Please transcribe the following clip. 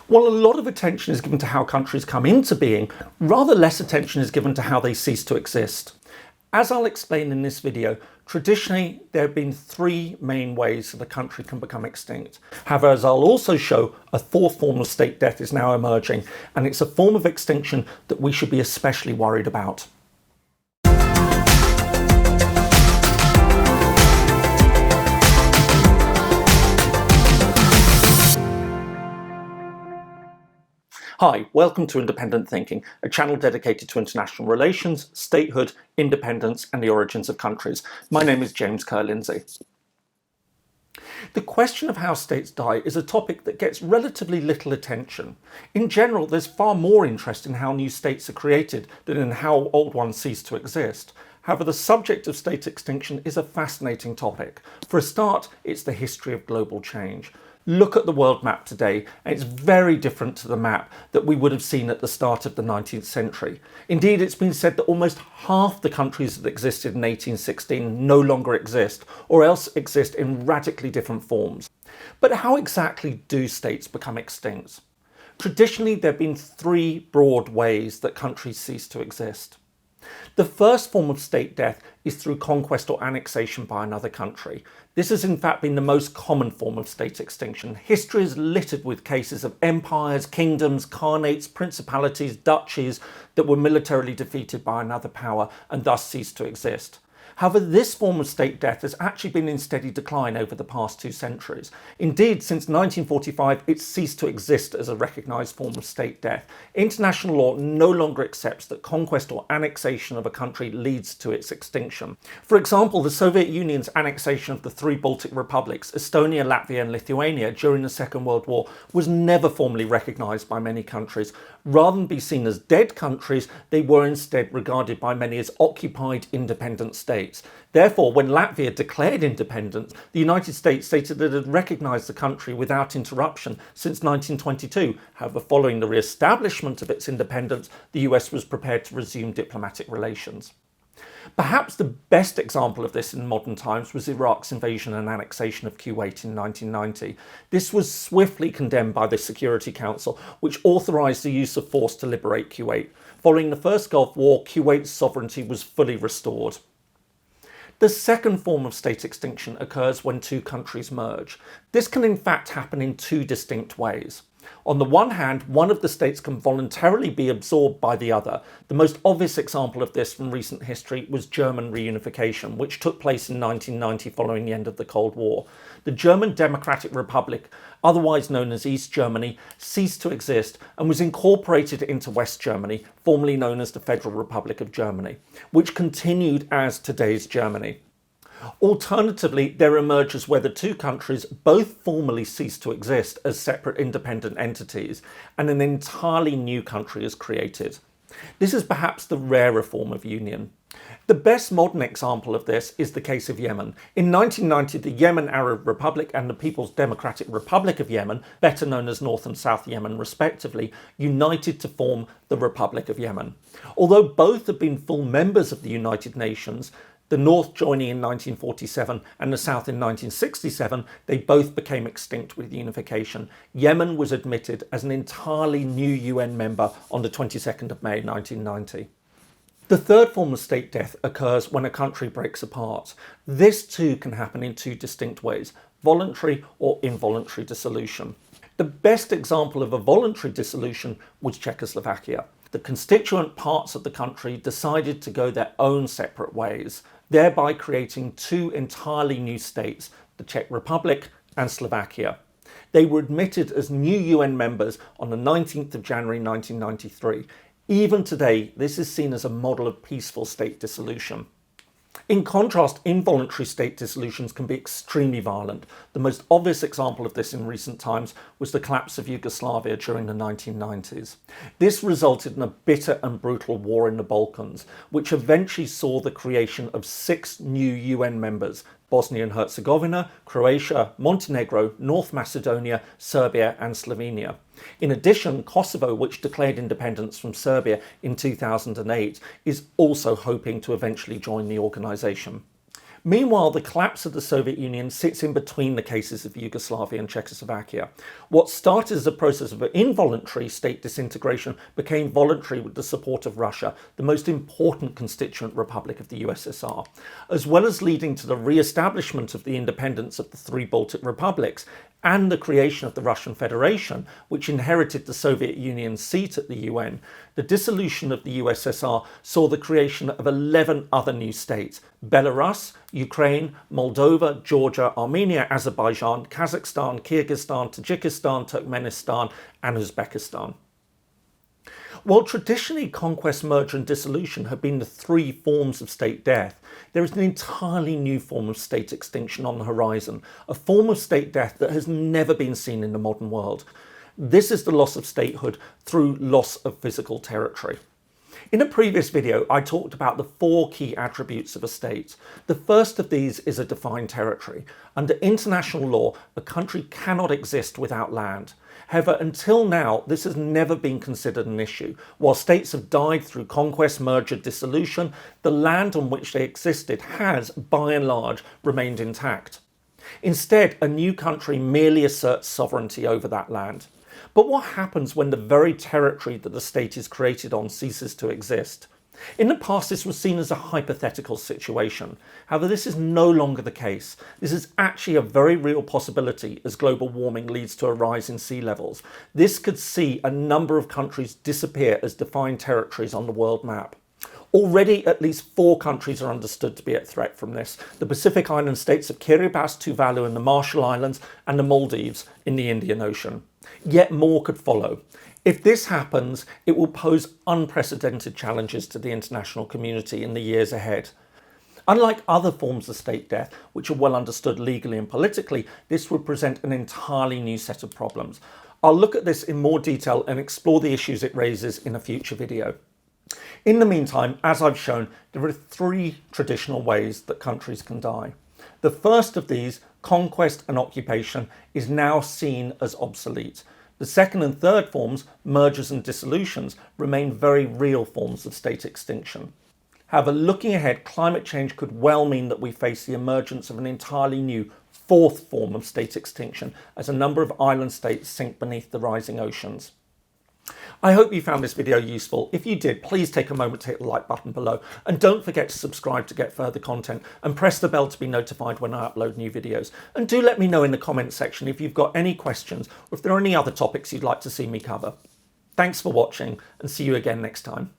While a lot of attention is given to how countries come into being, rather less attention is given to how they cease to exist. As I'll explain in this video, traditionally there have been three main ways that a country can become extinct. However, as I'll also show, a fourth form of state death is now emerging, and it's a form of extinction that we should be especially worried about. Hi, welcome to Independent Thinking, a channel dedicated to international relations, statehood, independence and the origins of countries. My name is James Ker-Lindsay. The question of how states die is a topic that gets relatively little attention. In general, there's far more interest in how new states are created than in how old ones cease to exist. However, the subject of state extinction is a fascinating topic. For a start, it's the history of global change. Look at the world map today, and it's very different to the map that we would have seen at the start of the 19th century. Indeed, it's been said that almost half the countries that existed in 1816 no longer exist, or else exist in radically different forms. But how exactly do states become extinct? Traditionally, there have been three broad ways that countries cease to exist. The first form of state death is through conquest or annexation by another country. This has in fact been the most common form of state extinction. History is littered with cases of empires, kingdoms, khanates, principalities, duchies that were militarily defeated by another power and thus ceased to exist. However, this form of state death has actually been in steady decline over the past 2 centuries. Indeed, since 1945, it's ceased to exist as a recognised form of state death. International law no longer accepts that conquest or annexation of a country leads to its extinction. For example, the Soviet Union's annexation of the 3 Baltic republics, Estonia, Latvia and Lithuania during the Second World War was never formally recognised by many countries. Rather than be seen as dead countries, they were instead regarded by many as occupied independent states. Therefore, when Latvia declared independence, the United States stated that it had recognised the country without interruption since 1922. However, following the re-establishment of its independence, the US was prepared to resume diplomatic relations. Perhaps the best example of this in modern times was Iraq's invasion and annexation of Kuwait in 1990. This was swiftly condemned by the Security Council, which authorised the use of force to liberate Kuwait. Following the First Gulf War, Kuwait's sovereignty was fully restored. The second form of state extinction occurs when 2 countries merge. This can in fact happen in 2 distinct ways. On the one hand, one of the states can voluntarily be absorbed by the other. The most obvious example of this from recent history was German reunification, which took place in 1990 following the end of the Cold War. The German Democratic Republic, otherwise known as East Germany, ceased to exist and was incorporated into West Germany, formerly known as the Federal Republic of Germany, which continued as today's Germany. Alternatively, there emerges where the 2 countries both formally cease to exist as separate independent entities and an entirely new country is created. This is perhaps the rarer form of union. The best modern example of this is the case of Yemen. In 1990, the Yemen Arab Republic and the People's Democratic Republic of Yemen, better known as North and South Yemen respectively, united to form the Republic of Yemen. Although both have been full members of the United Nations, the North joining in 1947 and the South in 1967, they both became extinct with unification. Yemen was admitted as an entirely new UN member on the 22nd of May 1990. The third form of state death occurs when a country breaks apart. This too can happen in 2 distinct ways, voluntary or involuntary dissolution. The best example of a voluntary dissolution was Czechoslovakia. The constituent parts of the country decided to go their own separate ways, thereby creating 2 entirely new states, the Czech Republic and Slovakia. They were admitted as new UN members on the 19th of January 1993. Even today, this is seen as a model of peaceful state dissolution. In contrast, involuntary state dissolutions can be extremely violent. The most obvious example of this in recent times was the collapse of Yugoslavia during the 1990s. This resulted in a bitter and brutal war in the Balkans, which eventually saw the creation of 6 new UN members: Bosnia and Herzegovina, Croatia, Montenegro, North Macedonia, Serbia and Slovenia. In addition, Kosovo, which declared independence from Serbia in 2008, is also hoping to eventually join the organisation. Meanwhile, the collapse of the Soviet Union sits in between the cases of Yugoslavia and Czechoslovakia. What started as a process of involuntary state disintegration became voluntary with the support of Russia, the most important constituent republic of the USSR, as well as leading to the re-establishment of the independence of the three Baltic republics and the creation of the Russian Federation, which inherited the Soviet Union's seat at the UN. The dissolution of the USSR saw the creation of 11 other new states: Belarus, Ukraine, Moldova, Georgia, Armenia, Azerbaijan, Kazakhstan, Kyrgyzstan, Tajikistan, Turkmenistan, and Uzbekistan. While traditionally conquest, merger and dissolution have been the three forms of state death, there is an entirely new form of state extinction on the horizon, a form of state death that has never been seen in the modern world. This is the loss of statehood through loss of physical territory. In a previous video, I talked about the four key attributes of a state. The first of these is a defined territory. Under international law, a country cannot exist without land. However, until now, this has never been considered an issue. While states have died through conquest, merger, dissolution, the land on which they existed has, by and large, remained intact. Instead, a new country merely asserts sovereignty over that land. But what happens when the very territory that the state is created on ceases to exist? In the past, this was seen as a hypothetical situation. However, this is no longer the case. This is actually a very real possibility as global warming leads to a rise in sea levels. This could see a number of countries disappear as defined territories on the world map. Already, at least 4 countries are understood to be at threat from this: the Pacific island states of Kiribati, Tuvalu in the Marshall Islands, and the Maldives in the Indian Ocean. Yet more could follow. If this happens, it will pose unprecedented challenges to the international community in the years ahead. Unlike other forms of state death, which are well understood legally and politically, this would present an entirely new set of problems. I'll look at this in more detail and explore the issues it raises in a future video. In the meantime, as I've shown, there are 3 traditional ways that countries can die. The first of these, conquest and occupation, is now seen as obsolete. The second and third forms, mergers and dissolutions, remain very real forms of state extinction. However, looking ahead, climate change could well mean that we face the emergence of an entirely new 4th form of state extinction as a number of island states sink beneath the rising oceans. I hope you found this video useful. If you did, please take a moment to hit the like button below, and don't forget to subscribe to get further content, and press the bell to be notified when I upload new videos. And do let me know in the comments section if you've got any questions or if there are any other topics you'd like to see me cover. Thanks for watching, and see you again next time.